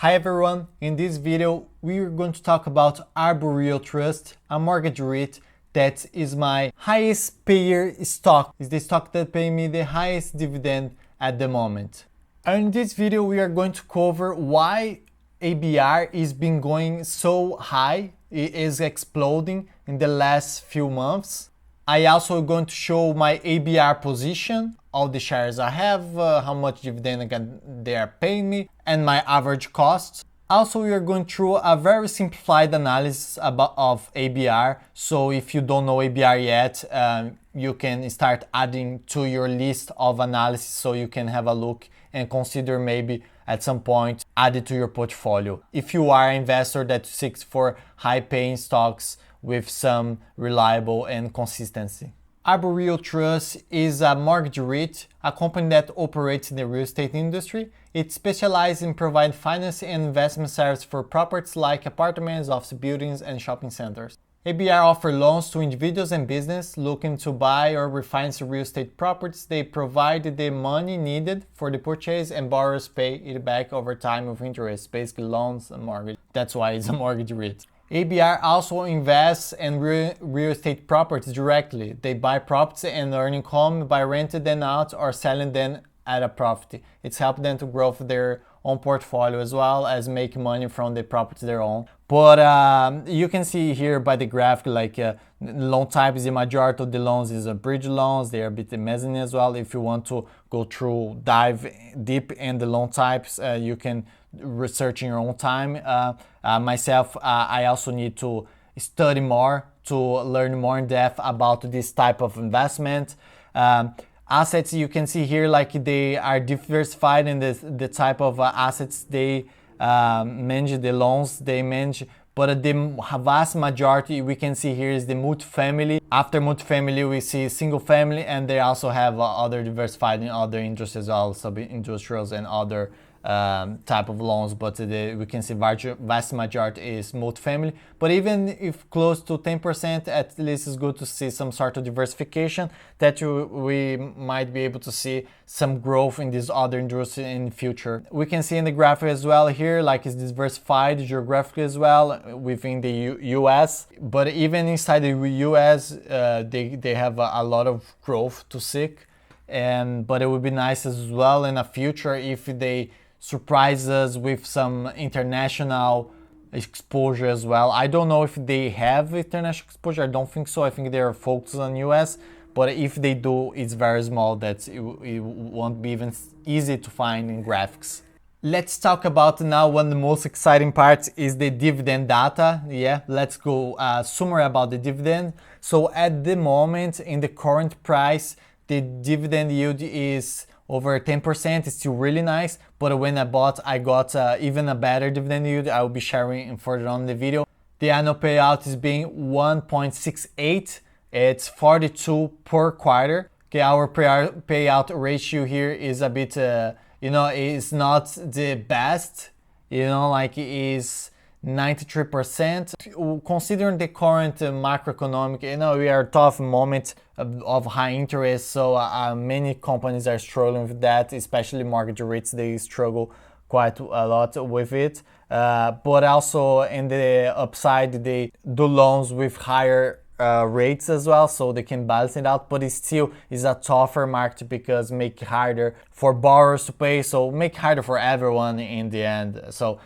Hi everyone, in this video we are going to talk about Arbor Realty Trust, a mortgage REIT that is my highest payer stock. It's the stock that pays me the highest dividend at the moment. And in this video we are going to cover why ABR is been going so high. It is exploding in the last few months. I also going to show my ABR position, all the shares I have, how much dividend they are paying me, and my average costs. Also, we are going through a very simplified analysis of ABR. So if you don't know ABR yet, you can start adding to your list of analysis so you can have a look and consider maybe at some point add it to your portfolio. If you are an investor that seeks for high paying stocks with some reliable and consistency. Arbor Realty Trust is a mortgage REIT, a company that operates in the real estate industry. It specializes in providing finance and investment services for properties like apartments, office buildings, and shopping centers. ABR offers loans to individuals and businesses looking to buy or refinance real estate properties. They provide the money needed for the purchase and borrowers pay it back over time with interest, basically loans and mortgage. That's why it's a mortgage REIT. ABR also invests in real estate properties directly. They buy properties and earn income by renting them out or selling them at a profit. It's helped them to grow their own portfolio as well as make money from the properties they own. But you can see here by the graphic, like loan types, the majority of the loans is a bridge loans. They are a bit mezzanine as well. If you want to go through, dive deep in the loan types, you can research in your own time. Myself, I also need to study more to learn more in depth about this type of investment. Assets you can see here, like they are diversified in the type of assets they manage, the loans they manage. But the vast majority we can see here is the multifamily. After multifamily, we see single family, and they also have other diversified in other industries as well, sub-industrials and other type of loans, but we can see vast majority is multifamily. But even if close to 10%, at least it's good to see some sort of diversification that we might be able to see some growth in this other industry in the future. We can see in the graphic as well here, like it's diversified geographically as well within the US. But even inside the US, they have a lot of growth to seek. But it would be nice as well in the future if they surprise us with some international exposure as well. I don't know if they have international exposure. I don't think so. I think they are focused on US. But if they do, it's very small that it won't be even easy to find in graphics. Let's talk about now one of the most exciting parts is the dividend data. Yeah, let's go summary about the dividend. So at the moment, in the current price, the dividend yield is over 10%. It's still really nice, but when I bought, I got even a better dividend yield. I will be sharing further on the video. The annual payout is being 1.68. It's 42 per quarter. Okay, our payout ratio here is a bit, it's not the best. Like it is 93%. Considering the current macroeconomic, we are tough moment of high interest, so many companies are struggling with that, especially mortgage REITs. They struggle quite a lot with it. But also in the upside, they do loans with higher rates as well, so they can balance it out. But it still is a tougher market because make it harder for borrowers to pay, so make it harder for everyone in the end. So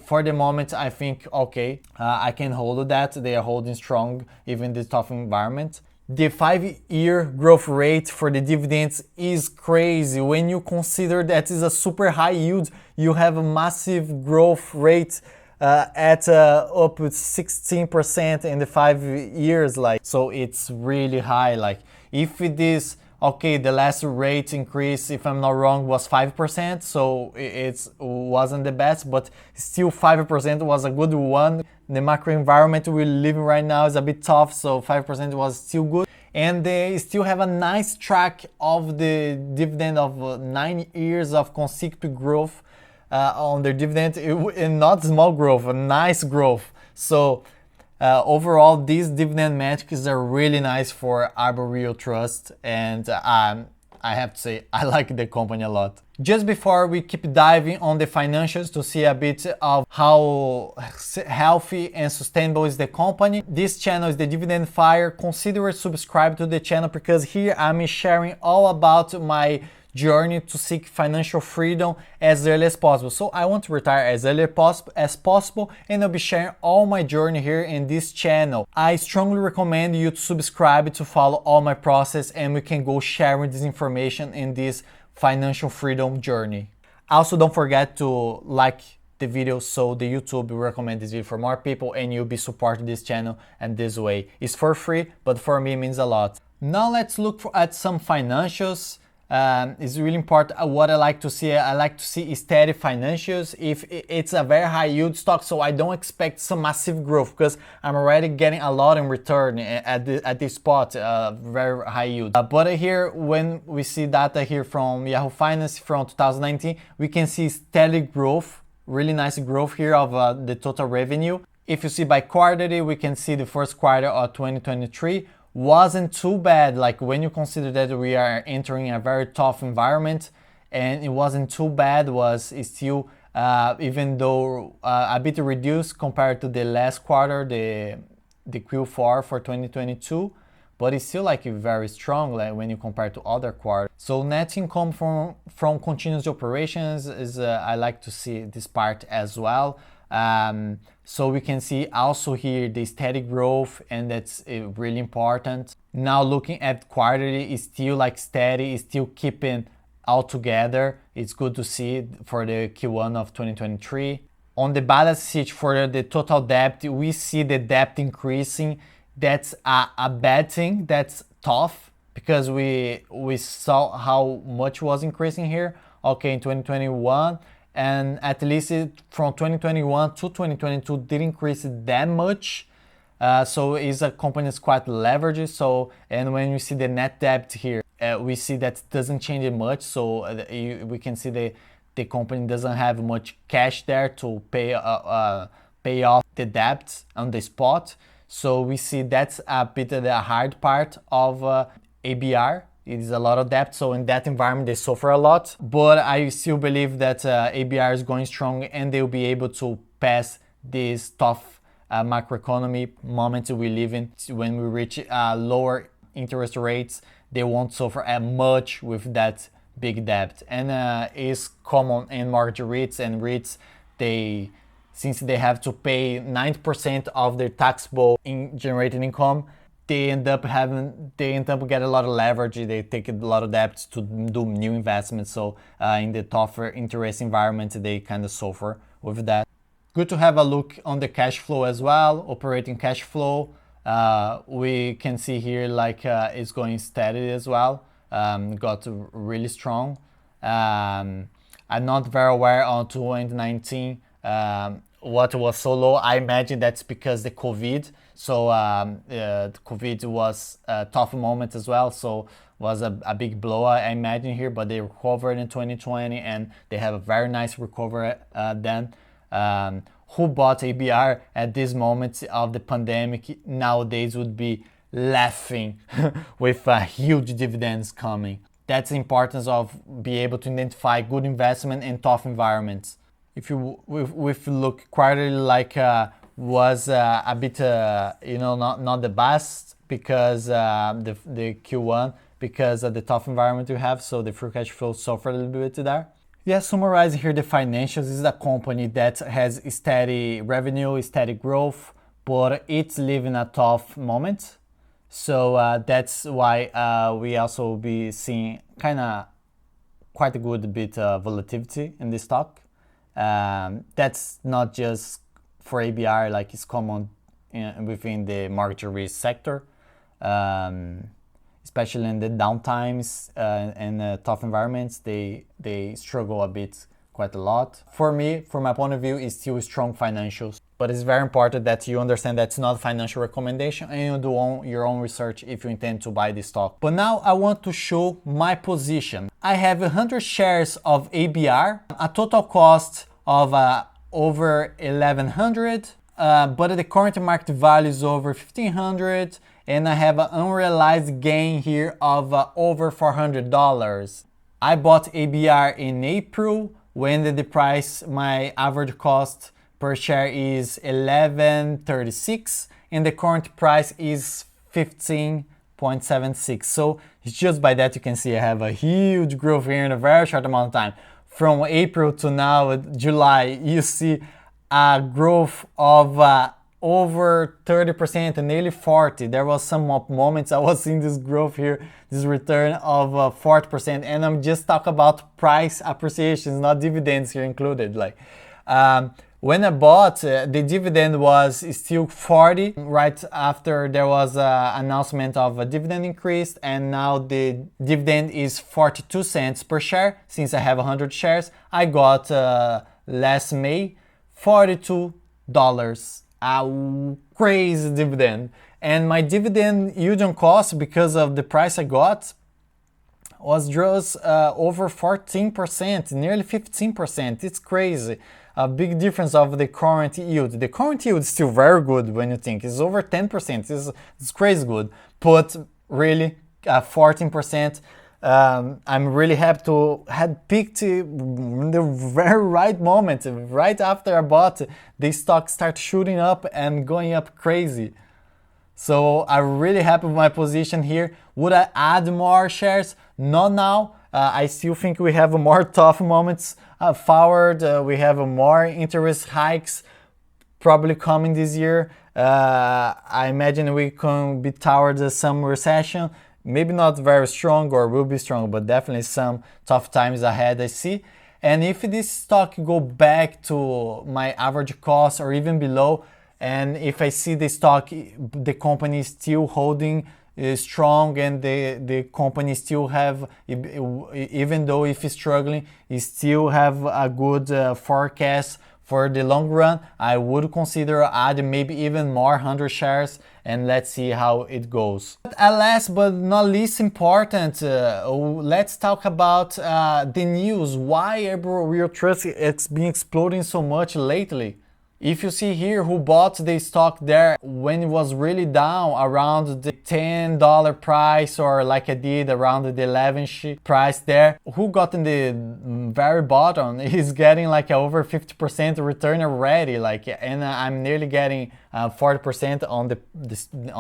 for the moment, I think okay, I can hold that. They are holding strong even in this tough environment. The 5-year growth rate for the dividends is crazy. When you consider that is a super high yield, you have a massive growth rate at up to 16% in the 5 years. Like, so it's really high. Like if it is okay, the last rate increase, if I'm not wrong, was 5%, so it wasn't the best, but still 5% was a good one. The macro environment we're living right now is a bit tough, so 5% was still good. And they still have a nice track of the dividend of 9 years of consecutive growth on their dividend, and not small growth, a nice growth. So overall, these dividend metrics are really nice for Arbor Realty Trust, and I have to say, I like the company a lot. Just before we keep diving on the financials to see a bit of how healthy and sustainable is the company, this channel is the Dividend Fire. Consider subscribe to the channel because here I'm sharing all about my journey to seek financial freedom as early as possible. So I want to retire as early as possible, and I'll be sharing all my journey here in this channel. I strongly recommend you to subscribe to follow all my process, and we can go sharing this information in this financial freedom journey. Also, don't forget to like the video so the YouTube will recommend this video for more people and you'll be supporting this channel and this way. It's for free, but for me it means a lot. Now let's look at some financials. It's really important. What I like to see steady financials. If it's a very high yield stock, so I don't expect some massive growth because I'm already getting a lot in return at this spot, very high yield. But here, when we see data here from Yahoo Finance from 2019, we can see steady growth, really nice growth here of the total revenue. If you see by quarterly, we can see the first quarter of 2023 wasn't too bad, like when you consider that we are entering a very tough environment, and it wasn't too bad, was still even though a bit reduced compared to the last quarter, the Q4 for 2022, but it's still like very strong, like when you compare to other quarters. So net income from continuous operations is I like to see this part as well. So we can see also here the steady growth, and that's really important. Now looking at quarterly, is still like steady, is still keeping all together. It's good to see for the Q1 of 2023. On the balance sheet for the total debt, we see the debt increasing. That's a bad thing. That's tough because we saw how much was increasing here. Okay, in 2021. And at least from 2021 to 2022 didn't increase that much. So it's a company that's quite leveraged. So, and when you see the net debt here, we see that doesn't change much. So we can see the company doesn't have much cash there to pay off the debt on the spot. So we see that's a bit of the hard part of ABR. It is a lot of debt, so in that environment they suffer a lot. But I still believe that ABR is going strong and they'll be able to pass this tough macroeconomy moment we live in. When we reach lower interest rates, they won't suffer as much with that big debt. And it's common in mortgage REITs and REITs, since they have to pay 90% of their taxable generated income, they end up get a lot of leverage. They take a lot of debt to do new investments. So in the tougher interest environment, they kind of suffer with that. Good to have a look on the cash flow as well. Operating cash flow, we can see here like it's going steady as well. Got really strong. I'm not very aware on 2019 what was so low. I imagine that's because the COVID. So the COVID was a tough moment as well, so was a big blow I imagine here, but they recovered in 2020 and they have a very nice recovery then. Who bought ABR at this moment of the pandemic nowadays would be laughing with huge dividends coming. That's the importance of being able to identify good investment in tough environments. If you look quarterly, like was a bit not the best because the Q1 because of the tough environment you have, so the free cash flow suffered a little bit there. Yeah, summarizing here the financials, this is a company that has steady revenue, steady growth, but it's living a tough moment. So that's why we also be seeing kind of quite a good bit of volatility in the stock. That's not just for ABR, like it's common within the mortgage REIT sector, especially in the downtimes and tough environments, they struggle a bit, quite a lot. For me, from my point of view, it's still strong financials, but it's very important that you understand that's not a financial recommendation and you do your own research if you intend to buy this stock. But now I want to show my position. I have 100 shares of ABR, a total cost of over 1,100, but the current market value is over 1,500, and I have an unrealized gain here of over $400. I bought ABR in April when the price, my average cost per share is $11.36 and the current price is $15.76. So it's just by that you can see I have a huge growth here in a very short amount of time. From April to now, July, you see a growth of over 30% and nearly 40%. There was some moments I was seeing this growth here, this return of 40%, and I'm just talking about price appreciations, not dividends here included. When I bought, the dividend was still 40 right after there was an announcement of a dividend increase, and now the dividend is 42 cents per share. Since I have 100 shares, I got last May $42. A crazy dividend. And my dividend yield on cost, because of the price I got, was just over 14%, nearly 15%. It's crazy. A big difference of the current yield. The current yield is still very good when you think. It's over 10%. It's crazy good. But really, 14%. I'm really happy to had picked in the very right moment. Right after I bought, the stock started shooting up and going up crazy. So I'm really happy with my position here. Would I add more shares? Not now. I still think we have more tough moments forward. We have more interest hikes probably coming this year. I imagine we can be towards some recession. Maybe not very strong or will be strong, but definitely some tough times ahead I see. And if this stock go back to my average cost or even below, and if I see the stock, the company is still holding strong and the company still have, even though if it's struggling, it still have a good forecast for the long run, I would consider adding maybe even more 100 shares, and let's see how it goes. But last but not least important, let's talk about the news. Why Arbor Realty Trust has been exploding so much lately? If you see here who bought the stock there when it was really down around the $10 price, or like I did around the 11 price there, who got in the very bottom is getting like over 50% return already, and I'm nearly getting 40% on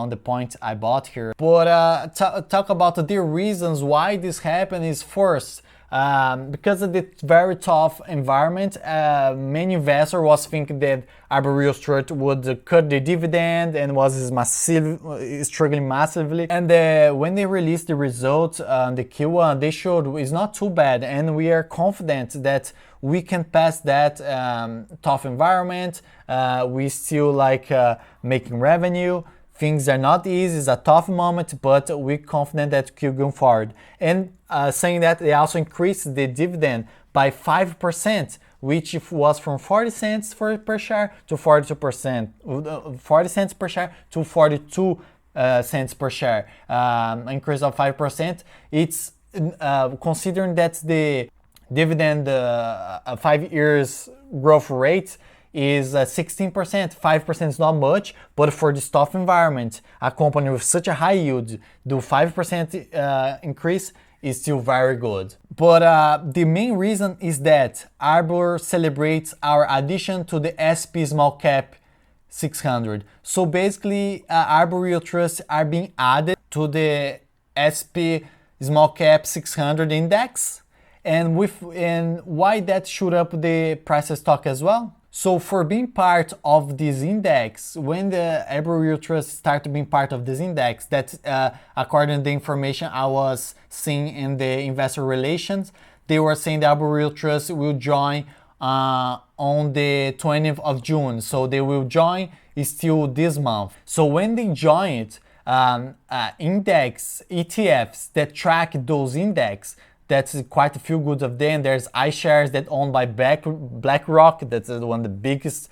the point I bought here. But talk about the reasons why this happened is first, because of the very tough environment, many investors was thinking that Arbor Realty Trust would cut the dividend and was struggling massively. And when they released the results, the Q1, they showed it's not too bad, and we are confident that we can pass that tough environment. We still making revenue. Things are not easy, it's a tough moment, but we're confident that we'll go forward. And saying that, they also increased the dividend by 5%, which was from 40 cents per share to 42%, 40 cents per share to 42 cents per share, increase of 5%. It's considering that the dividend 5 years growth rate is 16%. 5% is not much, but for this tough environment, a company with such a high yield do 5% increase is still very good. But the main reason is that Arbor celebrates our addition to the SP Small Cap 600. So basically, Arbor Realty Trust are being added to the SP Small Cap 600 index, and why that shoot up the price of stock as well. So for being part of this index, when the Arbor Realty Trust started being part of this index, that according to the information I was seeing in the investor relations, they were saying the Arbor Realty Trust will join on the 20th of June. So they will join still this month. So when they join it, index ETFs that track those index, that's quite a few good of them. There's iShares that owned by BlackRock. That's one of the biggest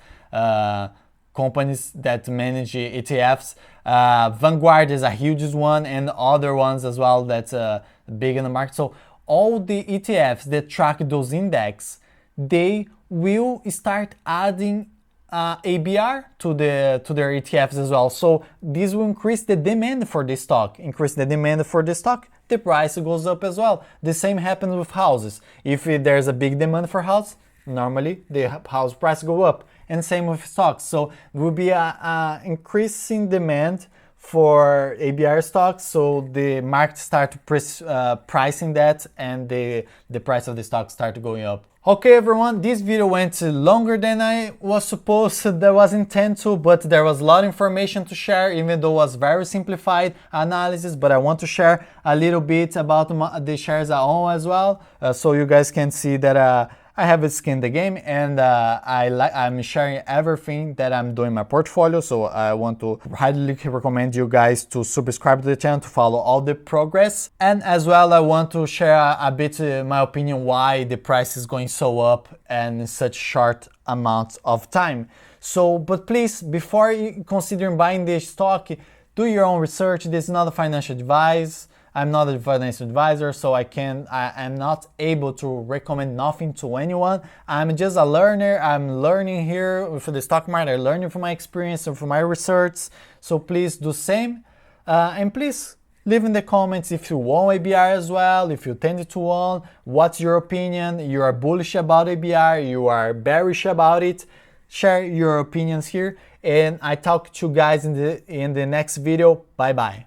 companies that manage ETFs. Vanguard is a huge one, and other ones as well that's big in the market. So all the ETFs that track those index, they will start adding ABR to their ETFs as well. So this will increase the demand for the stock. Increase the demand for the stock, the price goes up as well. The same happens with houses. If there's a big demand for house, normally the house price go up. And same with stocks. So there will be a increasing demand for ABR stocks, so the market start to pricing that, and the price of the stock start going up. Okay everyone, this video went longer than I was supposed, that was intent to, but there was a lot of information to share, even though it was very simplified analysis, but I want to share a little bit about the shares I own as well, so you guys can see that I have a skin in the game, and I'm sharing everything that I'm doing in my portfolio. So I want to highly recommend you guys to subscribe to the channel to follow all the progress. And as well, I want to share a bit my opinion why the price is going so up and in such short amounts of time. So, but please, before you considering buying this stock, do your own research. This is not a financial advice. I'm not a financial advisor, so I'm not able to recommend nothing to anyone. I'm just a learner. I'm learning here for the stock market. I'm learning from my experience and from my research. So please do the same. And please leave in the comments if you own ABR as well, if you tend to own, what's your opinion? You are bullish about ABR, you are bearish about it. Share your opinions here. And I talk to you guys in the next video. Bye bye.